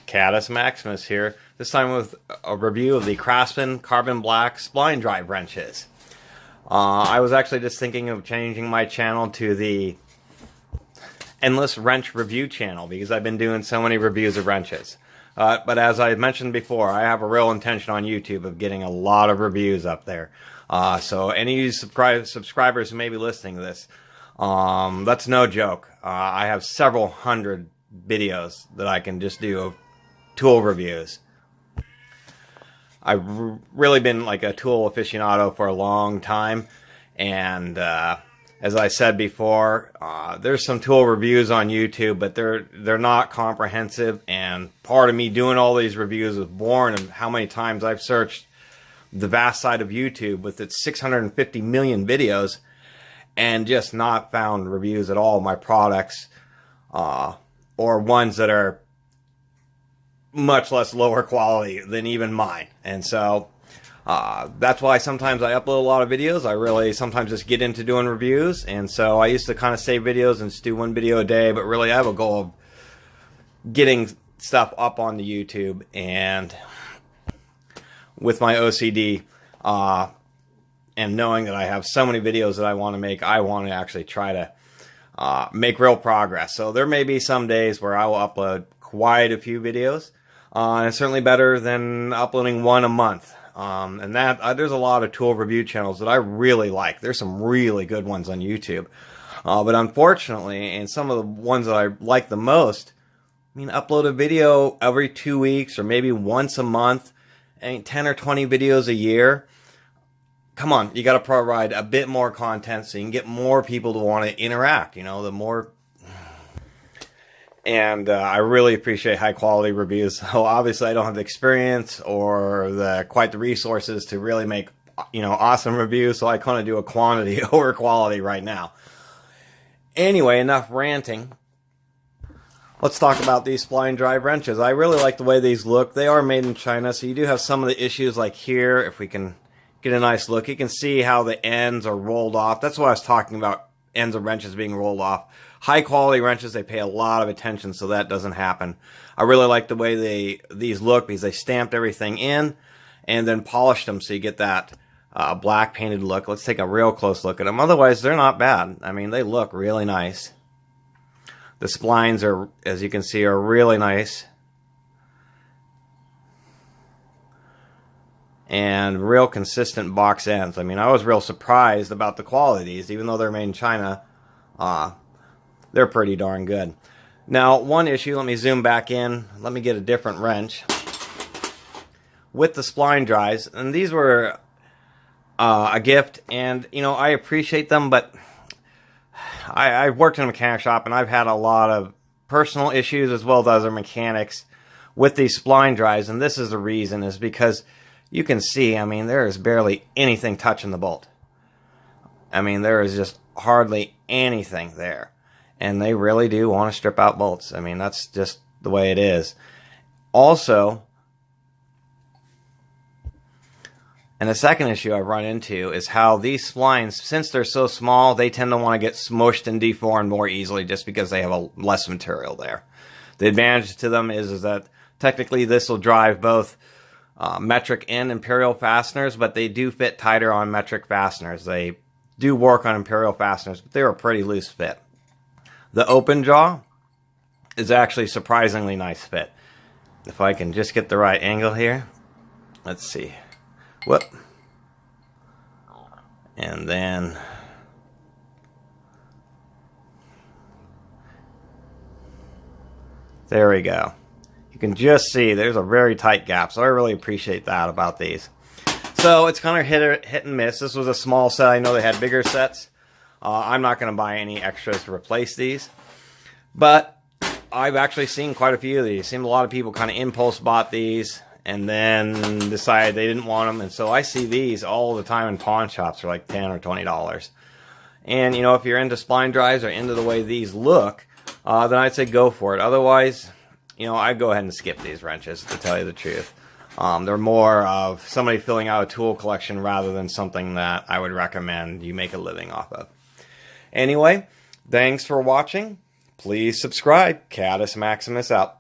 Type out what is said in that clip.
Caddis Maximus here, this time with a review of the Craftsman Carbon Black Spline Drive wrenches. I was actually just thinking of changing my channel to the Endless Wrench Review channel because I've been doing so many reviews of wrenches. But as I mentioned before, I have a real intention on YouTube of getting a lot of reviews up there. So any of you subscribers who may be listening to this, that's no joke. I have several hundred videos that I can just do of tool reviews. I've really been like a tool aficionado for a long time, and as I said before, there's some tool reviews on YouTube, but they're not comprehensive, and part of me doing all these reviews was born of how many times I've searched the vast side of YouTube with its 650 million videos and just not found reviews at all of my products, or ones that are much less lower quality than even mine. And so that's why sometimes I upload a lot of videos. I really sometimes just get into doing reviews, and so I used to kind of save videos and just do one video a day, but really I have a goal of getting stuff up on the YouTube, and with my OCD and knowing that I have so many videos that I want to make, I want to actually try to make real progress. So there may be some days where I will upload quite a few videos, and it's certainly better than uploading one a month. And that there's a lot of tool review channels that I really like. There's some really good ones on YouTube, but unfortunately, and some of the ones that I like the most, I mean, upload a video every 2 weeks or maybe once a month, and 10 or 20 videos a year. Come on, you got to provide a bit more content so you can get more people to want to interact. You know, the more. And I really appreciate high quality reviews. So obviously I don't have the experience or quite the resources to really make, you know, awesome reviews. So I kind of do a quantity over quality right now. Anyway, enough ranting. Let's talk about these Spline drive wrenches. I really like the way these look. They are made in China, so you do have some of the issues like here. If we can get a nice look, you can see how the ends are rolled off. That's what I was talking about, ends of wrenches being rolled off. High quality wrenches, they pay a lot of attention so that doesn't happen. I really like the way these look because they stamped everything in and then polished them so you get that black painted look. Let's take a real close look at them. Otherwise, they're not bad. I mean, they look really nice. The splines are, as you can see, are really nice. And real consistent box ends. I mean, I was real surprised about the quality of these, even though they're made in China. They're pretty darn good. Now, one issue, let me zoom back in. Let me get a different wrench. With the spline drives, and these were a gift, and, you know, I appreciate them, but I worked in a mechanic shop, and I've had a lot of personal issues as well as other mechanics with these spline drives, and this is the reason, is because you can see, I mean, there is barely anything touching the bolt. I mean, there is just hardly anything there. And they really do want to strip out bolts. I mean, that's just the way it is. Also, and the second issue I've run into is how these splines, since they're so small, they tend to want to get smushed and deformed more easily just because they have less material there. The advantage to them is that technically this will drive both metric and imperial fasteners, but they do fit tighter on metric fasteners. They do work on imperial fasteners, but they're a pretty loose fit. The open jaw is actually surprisingly nice fit. If I can just get the right angle here. Let's see. Whoop. And then there we go. You can just see there's a very tight gap, so I really appreciate that about these. So it's kind of hit and miss. This was a small set. I know they had bigger sets. I'm not going to buy any extras to replace these. But I've actually seen quite a few of these. Seen a lot of people kind of impulse bought these and then decided they didn't want them. And so I see these all the time in pawn shops for like $10 or $20. And, you know, if you're into spline drives or into the way these look, then I'd say go for it. Otherwise, you know, I'd go ahead and skip these wrenches, to tell you the truth. They're more of somebody filling out a tool collection rather than something that I would recommend you make a living off of. Anyway, thanks for watching. Please subscribe. Caddis Maximus out.